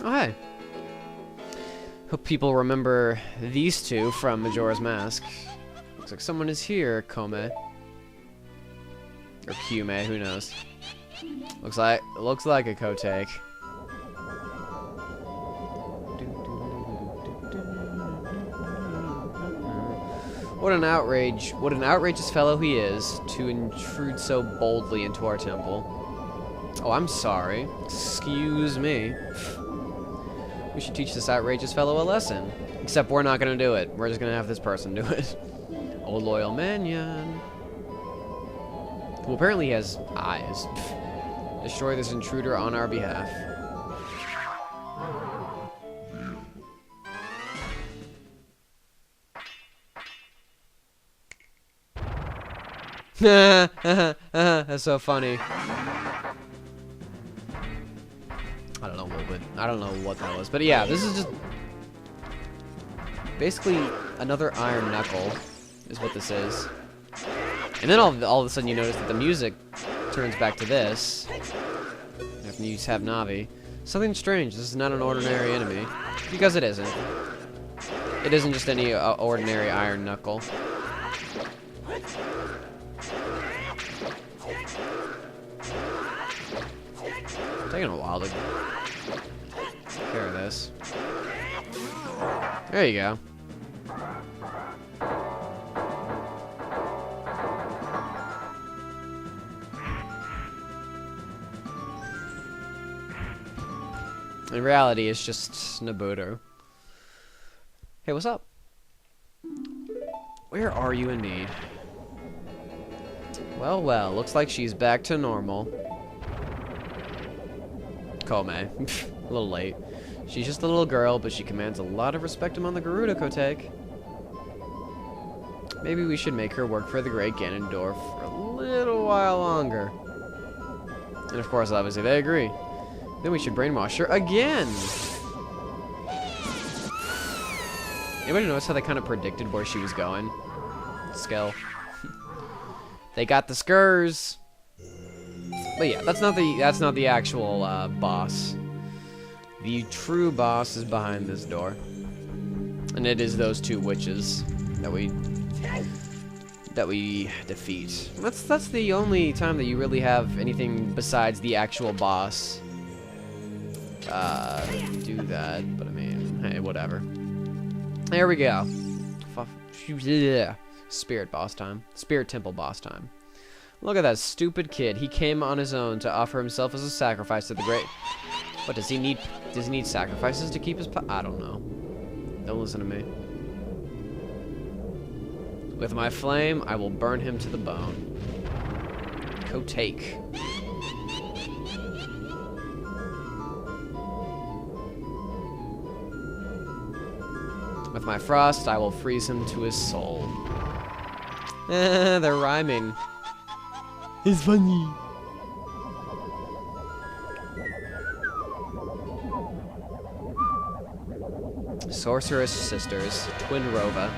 Oh, hey. Hope people remember these two from Majora's Mask. Looks like someone is here, Kome. Or Kyume, who knows. Looks like a Kotake. What an outrage. What an outrageous fellow he is to intrude so boldly into our temple. Oh, I'm sorry. Excuse me. We should teach this outrageous fellow a lesson. Except we're not gonna do it. We're just gonna have this person do it. Oh, loyal minion. Who apparently has eyes. Destroy this intruder on our behalf. That's so funny. I don't know what that was, but yeah, this is just basically another iron knuckle, is what this is. And then all of a sudden you notice that the music turns back to this. After you have Navi. Something strange. This is not an ordinary enemy, because it isn't. It isn't just any ordinary iron knuckle. Taking a while to take care of this. There you go. In reality, it's just Nabuto. Hey, what's up? Where are you in need? Well, well, looks like she's back to normal. Kome. A little late. She's just a little girl, but she commands a lot of respect among the Gerudo Kotake. Maybe we should make her work for the great Ganondorf for a little while longer. And of course, obviously, they agree. Then we should brainwash her again! Anybody notice how they kind of predicted where she was going? Skill. They got the skurs! But yeah, that's not the actual boss. The true boss is behind this door. And it is those two witches that we defeat. That's the only time that you really have anything besides the actual boss do that, but I mean, hey, whatever. There we go. Spirit boss time. Spirit temple boss time. Look at that stupid kid. He came on his own to offer himself as a sacrifice to the great... What, does he need sacrifices to keep his I don't know. Don't listen to me. With my flame, I will burn him to the bone. Go take. With my frost, I will freeze him to his soul. They're rhyming. It's funny. Sorceress Sisters, Twinrova.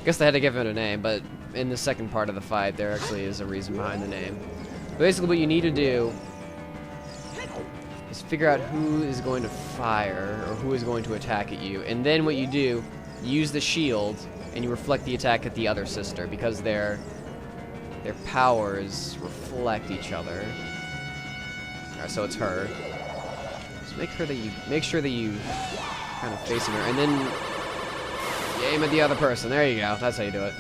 Guess they had to give it a name, but in the second part of the fight, there actually is a reason behind the name. Basically, what you need to do is figure out who is going to fire or who is going to attack at you, and then what you do, use the shield and you reflect the attack at the other sister because their powers reflect each other. Alright, so it's her. So make sure that you kind of facing her, and then you aim at the other person. There you go. That's how you do it.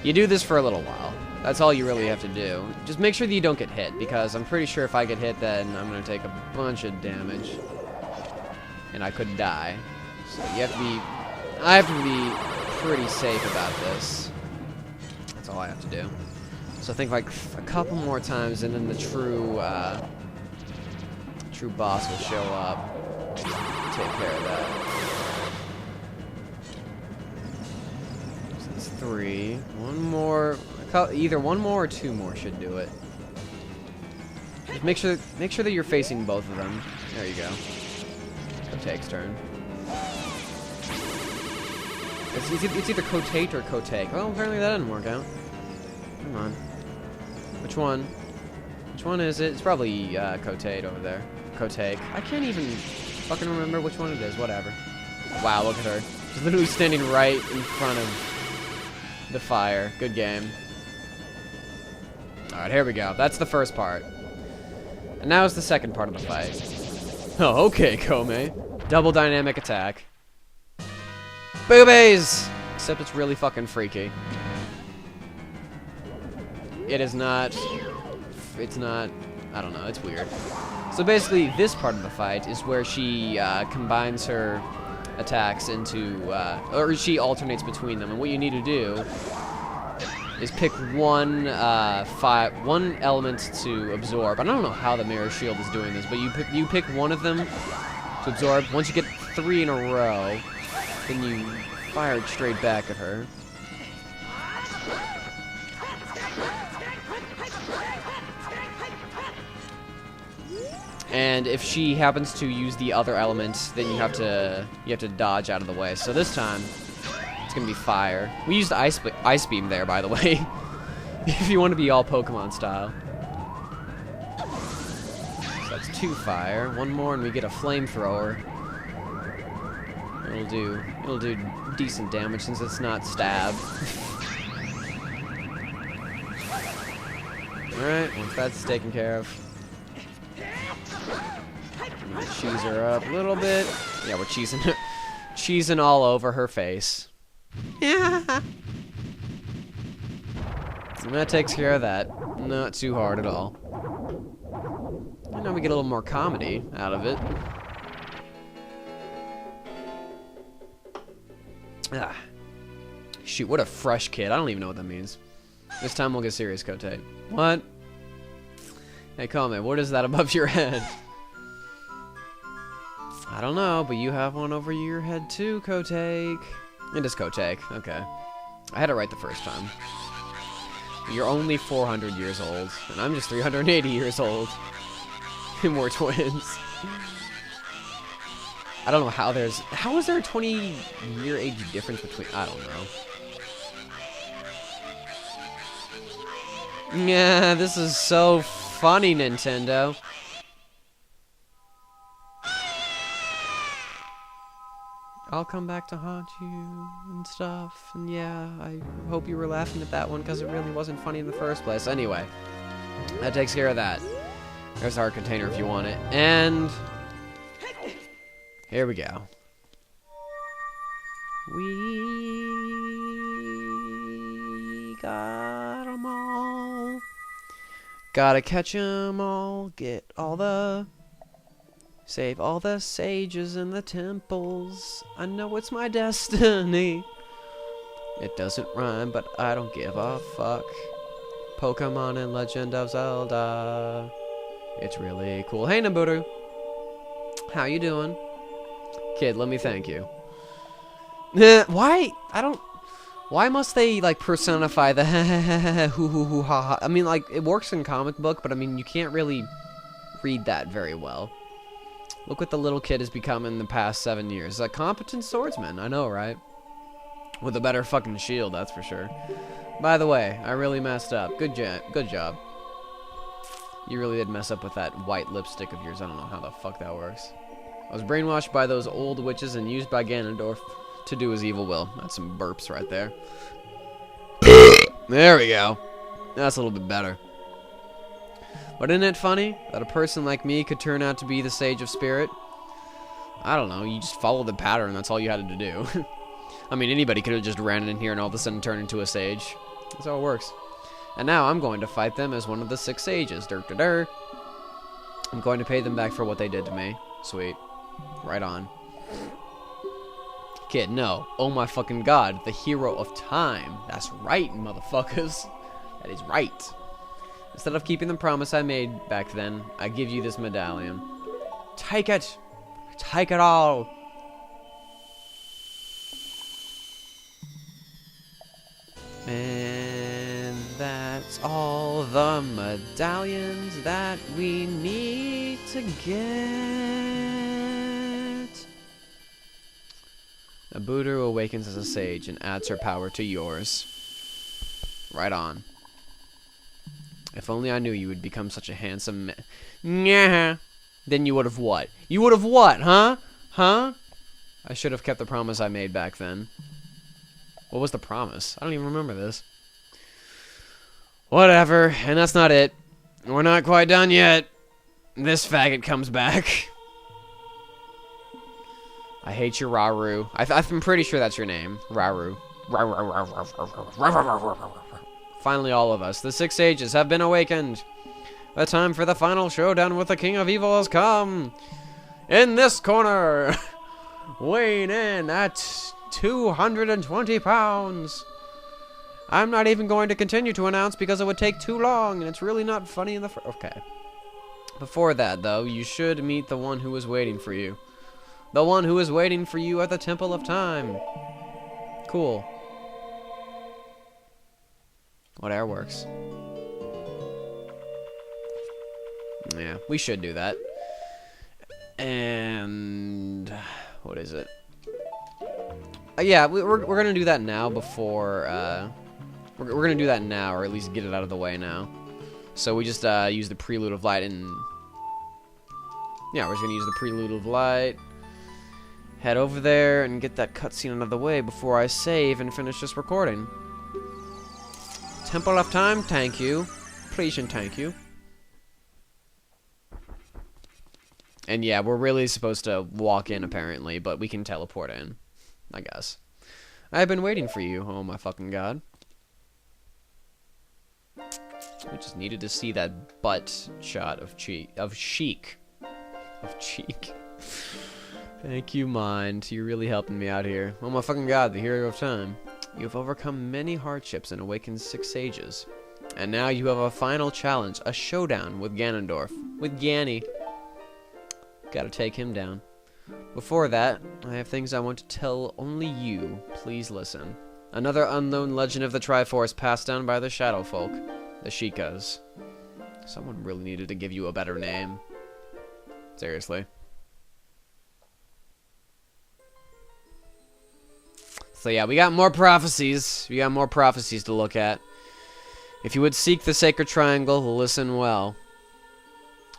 You do this for a little while. That's all you really have to do. Just make sure that you don't get hit, because I'm pretty sure if I get hit, then I'm going to take a bunch of damage. And I could die. So you have to be... I have to be pretty safe about this. That's all I have to do. So think like a couple more times, and then the true boss will show up. Take care of that. So that's 3. One more. Either one more or 2 more should do it. Just make sure that you're facing both of them. There you go. Kotake's turn. It's either Kotate or Kotake. Well, apparently that didn't work out. Come on. Which one? Which one is it? It's probably Kotate over there. Kotate. I can't even fucking remember which one it is. Whatever. Wow, look at her. She's literally standing right in front of the fire. Good game. Alright, here we go. That's the first part. And now is the second part of the fight. Oh, okay, Kome. Double dynamic attack. Boobies! Except it's really fucking freaky. It is not... It's not... I don't know, it's weird. So basically, this part of the fight is where she combines her attacks into... or she alternates between them. And what you need to do is pick one element to absorb. I don't know how the Mirror Shield is doing this, but you pick one of them to absorb. Once you get 3 in a row, then you fire it straight back at her. And if she happens to use the other element, then you have to dodge out of the way. So this time, it's gonna be fire. We used ice beam there, by the way. If you want to be all Pokemon style. So that's 2 fire. 1 more, and we get a flamethrower. It'll do decent damage since it's not stab. All right, once that's taken care of. Cheese her up a little bit. Yeah, we're cheesing all over her face. Yeah. And that takes care of that. Not too hard at all. And now we get a little more comedy out of it. Ah. Shoot, what a fresh kid. I don't even know what that means. This time we'll get serious, Kotate. What? Hey, comment. What is that above your head? I don't know, but you have one over your head too, Kotate. It is Kotate. Okay. I had it right the first time. You're only 400 years old, and I'm just 380 years old. And we're twins. I don't know how there's... How is there a 20-year age difference between... I don't know. Yeah, this is so funny, Nintendo. I'll come back to haunt you and stuff. And yeah, I hope you were laughing at that one because it really wasn't funny in the first place. Anyway, that takes care of that. There's our container if you want it. And here we go. We got 'em all. Gotta catch 'em all. Get all the... Save all the sages in the temples. I know it's my destiny. It doesn't rhyme, but I don't give a fuck. Pokemon and Legend of Zelda. It's really cool. Hey, Naburu. How you doing? Kid, let me thank you. Why? I don't... Why must they, like, personify the hoo hoo hoo ha ha? I mean, like, it works in comic book, but I mean, you can't really read that very well. Look what the little kid has become in the past 7 years. A competent swordsman, I know, right? With a better fucking shield, that's for sure. By the way, I really messed up. Good job. You really did mess up with that white lipstick of yours. I don't know how the fuck that works. I was brainwashed by those old witches and used by Ganondorf to do his evil will. That's some burps right there. There we go. That's a little bit better. But isn't it funny that a person like me could turn out to be the Sage of Spirit? I don't know, you just follow the pattern, that's all you had to do. I mean, anybody could have just ran in here and all of a sudden turned into a sage. That's how it works. And now I'm going to fight them as one of the 6 sages. Dur, dur, dur. I'm going to pay them back for what they did to me. Sweet. Right on. Kid, no. Oh my fucking god, the hero of time. That's right, motherfuckers. That is right. Instead of keeping the promise I made back then, I give you this medallion. Take it! Take it all! And that's all the medallions that we need to get. Naburu awakens as a sage and adds her power to yours. Right on. If only I knew you would become such a handsome man. Yeah. Then you would have what? You would have what, huh? Huh? I should have kept the promise I made back then. What was the promise? I don't even remember this. Whatever, and that's not it. We're not quite done yet. This faggot comes back. I hate you, Raru. I'm pretty sure that's your name. Raru. Finally, all of us, the 6 sages, have been awakened. The time for the final showdown with the King of Evil has come. In this corner, weighing in at 220 pounds. I'm not even going to continue to announce because it would take too long, and it's really not funny in the okay. Before that, though, you should meet the one who is waiting for you. The one who is waiting for you at the Temple of Time. Cool. Whatever works. Yeah, we should do that. And what is it? Yeah, we're gonna do that now before. We're gonna do that now, or at least get it out of the way now. So we just use the Prelude of Light, and yeah, we're just gonna use the Prelude of Light. Head over there and get that cutscene out of the way before I save and finish this recording. Temple of Time, thank you. Please and thank you. And yeah, we're really supposed to walk in apparently, but we can teleport in, I guess. I've been waiting for you, oh my fucking god. We just needed to see that butt shot of Sheik. Thank you, Mind. You're really helping me out here. Oh my fucking god, the hero of time. You have overcome many hardships and awakened 6 sages. And now you have a final challenge, a showdown with Ganondorf. With Gani. Gotta take him down. Before that, I have things I want to tell only you. Please listen. Another unknown legend of the Triforce passed down by the Shadow Folk. The Sheikas. Someone really needed to give you a better name. Seriously. So yeah, we got more prophecies. We got more prophecies to look at. If you would seek the Sacred Triangle, listen well.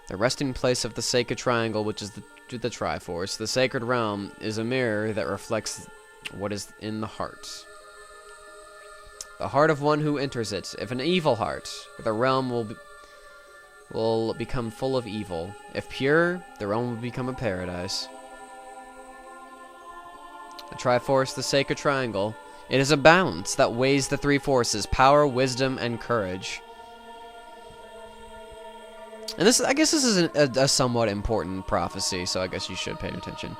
The resting place of the Sacred Triangle, which is the Triforce, the Sacred Realm, is a mirror that reflects what is in the heart. The heart of one who enters it. If an evil heart, the realm will become full of evil. If pure, the realm will become a paradise. The Triforce, the Sacred Triangle, it is a balance that weighs the 3 forces: power, wisdom, and courage. And this, I guess this is a somewhat important prophecy, so I guess you should pay attention.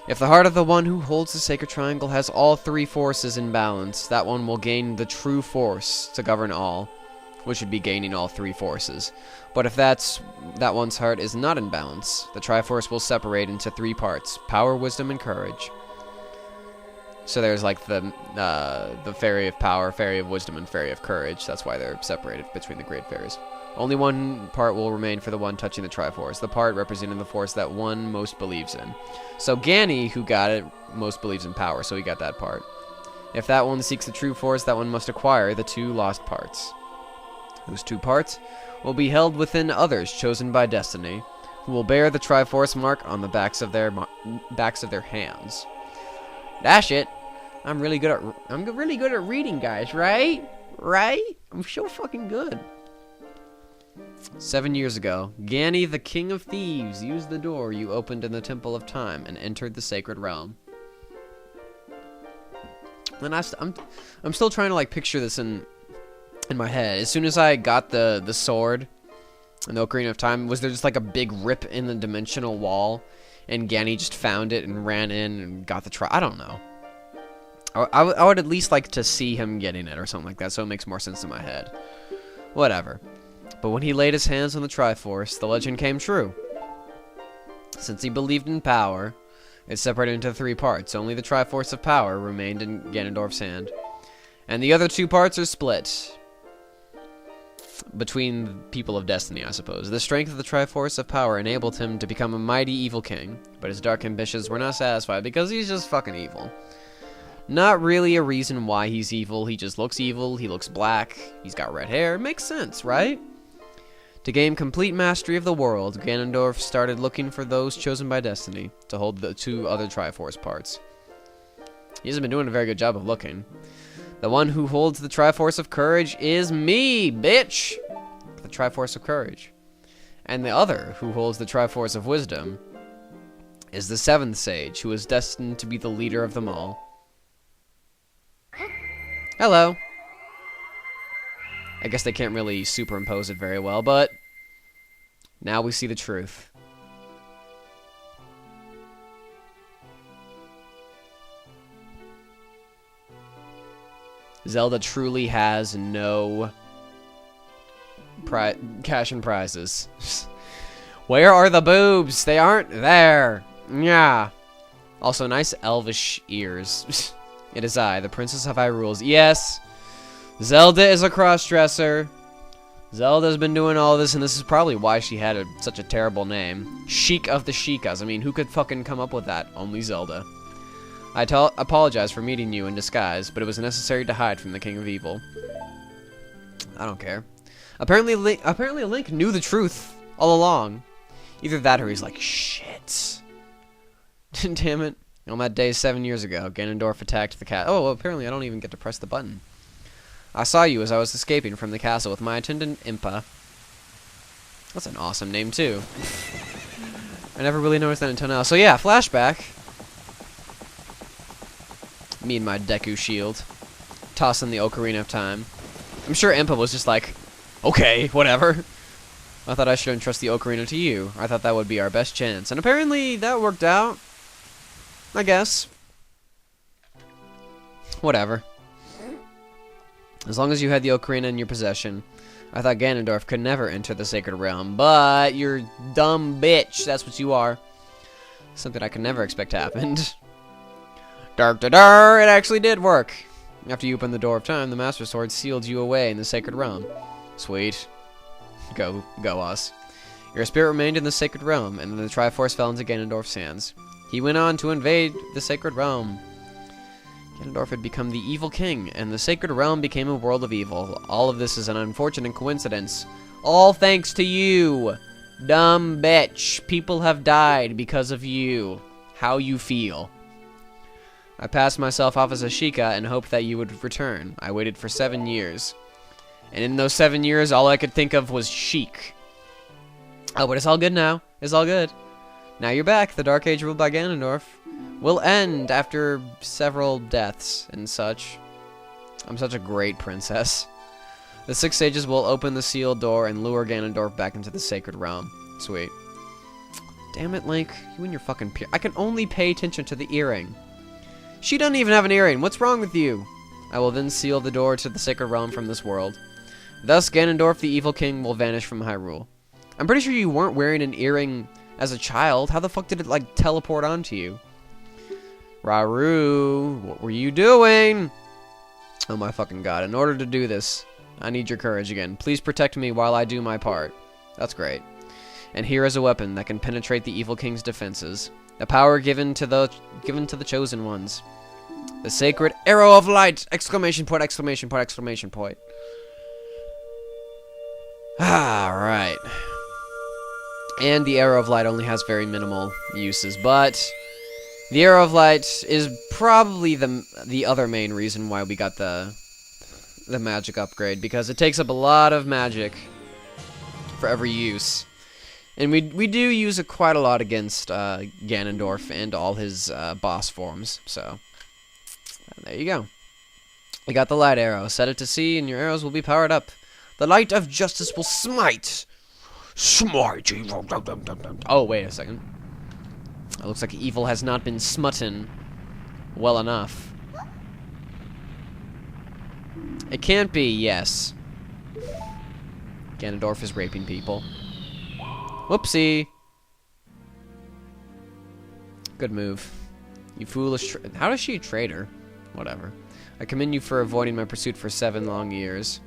If the heart of the one who holds the Sacred Triangle has all 3 forces in balance, that one will gain the true force to govern all, which would be gaining all 3 forces. But if that one's heart is not in balance, the Triforce will separate into 3 parts: power, wisdom, and courage. So there's like the Fairy of Power, Fairy of Wisdom, and Fairy of Courage. That's why they're separated between the great fairies. Only one part will remain for the one touching the Triforce, the part representing the force that one most believes in. So Gani, who got it, most believes in power, so he got that part. If that one seeks the true force, that one must acquire the 2 lost parts. Those 2 parts will be held within others chosen by destiny, who will bear the Triforce mark on the backs of their hands. Dash it! I'm really good at reading, guys, right? Right? I'm so fucking good. 7 years ago, Gani, the King of Thieves, used the door you opened in the Temple of Time and entered the Sacred Realm. And I'm still trying to like picture this in my head. As soon as I got the sword in the Ocarina of Time, was there just like a big rip in the dimensional wall, and Gani just found it and ran in and got the I don't know. I would at least like to see him getting it or something like that, so it makes more sense in my head. Whatever. But when he laid his hands on the Triforce, the legend came true. Since he believed in power, it separated into 3 parts. Only the Triforce of Power remained in Ganondorf's hand. And the other 2 parts are split between people of destiny, I suppose. The strength of the Triforce of Power enabled him to become a mighty evil king, but his dark ambitions were not satisfied because he's just fucking evil. Not really a reason why he's evil. He just looks evil. He looks black. He's got red hair. Makes sense, right? To gain complete mastery of the world, Ganondorf started looking for those chosen by destiny to hold the 2 other Triforce parts. He hasn't been doing a very good job of looking. The one who holds the Triforce of Courage is me, bitch! The Triforce of Courage. And the other who holds the Triforce of Wisdom is the 7th Sage, who is destined to be the leader of them all. Hello. I guess they can't really superimpose it very well, but now we see the truth. Zelda truly has no cash and prizes. Where are the boobs? They aren't there. Yeah. Also, nice elvish ears. It is I, the Princess of Hyrule. Yes. Zelda is a cross-dresser. Zelda's been doing all this, and this is probably why she had such a terrible name. Sheik of the Sheikas. I mean, who could fucking come up with that? Only Zelda. I apologize for meeting you in disguise, but it was necessary to hide from the King of Evil. I don't care. Apparently Link knew the truth all along. Either that or he's like, shit. Damn it. On that day 7 years ago, Ganondorf attacked the cat. Oh, well, apparently I don't even get to press the button. I saw you as I was escaping from the castle with my attendant Impa. That's an awesome name, too. I never really noticed that until now. So yeah, flashback. Me and my Deku shield. Tossing the Ocarina of Time. I'm sure Impa was just like, okay, whatever. I thought I should entrust the Ocarina to you. I thought that would be our best chance. And apparently that worked out. I guess. Whatever. As long as you had the Ocarina in your possession. I thought Ganondorf could never enter the Sacred Realm. But you're dumb bitch. That's what you are. Something I could never expect happened. Dark-da-dar, it actually did work. After you opened the Door of Time, the Master Sword sealed you away in the Sacred Realm. Sweet. Go us. Your spirit remained in the Sacred Realm, and then the Triforce fell into Ganondorf's hands. He went on to invade the Sacred Realm. Ganondorf had become the evil king, and the Sacred Realm became a world of evil. All of this is an unfortunate coincidence. All thanks to you. Dumb bitch. People have died because of you. How you feel. I passed myself off as a Sheikah and hoped that you would return. I waited for 7 years. And in those 7 years, all I could think of was Sheik. Oh, but it's all good now. It's all good. Now you're back. The Dark Age ruled by Ganondorf will end after several deaths and such. I'm such a great princess. The 6 sages will open the sealed door and lure Ganondorf back into the Sacred Realm. Sweet. Damn it, Link. You and your fucking I can only pay attention to the earring. She doesn't even have an earring. What's wrong with you? I will then seal the door to the Sacred Realm from this world. Thus, Ganondorf, the evil king, will vanish from Hyrule. I'm pretty sure you weren't wearing an earring as a child. How the fuck did it, like, teleport onto you? Rauru, what were you doing? Oh my fucking god. In order to do this, I need your courage again. Please protect me while I do my part. That's great. And here is a weapon that can penetrate the evil king's defenses. A power given to the chosen ones. The sacred arrow of light! Exclamation point, exclamation point, exclamation point. Alright. And the arrow of light only has very minimal uses, but the arrow of light is probably the other main reason why we got the magic upgrade, because it takes up a lot of magic for every use. And we do use it quite a lot against Ganondorf and all his boss forms, so there you go. We got the light arrow. Set it to C and your arrows will be powered up. The light of justice will smite. Smite evil. Oh, wait a second. It looks like evil has not been smitten well enough. It can't be, yes. Ganondorf is raping people. Whoopsie. Good move. You foolish how is she a traitor? Whatever. I commend you for avoiding my pursuit for 7 long years.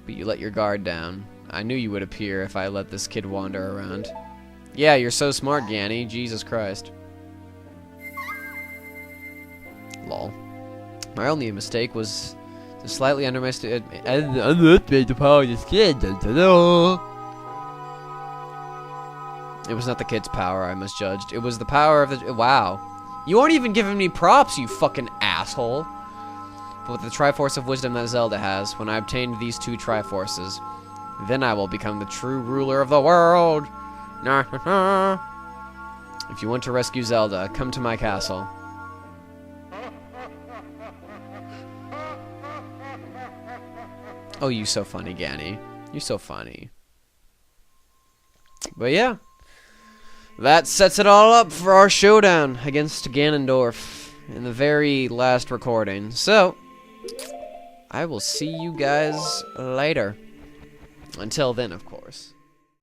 But you let your guard down. I knew you would appear if I let this kid wander around. Yeah, you're so smart, Ganny. Jesus Christ. Lol. My only mistake was To slightly underestimate the power of this kid. It was not the kid's power I misjudged. It was the power of the... Wow. You aren't even giving me props, you fucking asshole. But with the Triforce of Wisdom that Zelda has, when I obtain these 2 Triforces, then I will become the true ruler of the world. If you want to rescue Zelda, come to my castle. Oh, you so funny, Ganny. You're so funny. But yeah. That sets it all up for our showdown against Ganondorf in the very last recording. So, I will see you guys later. Until then, of course.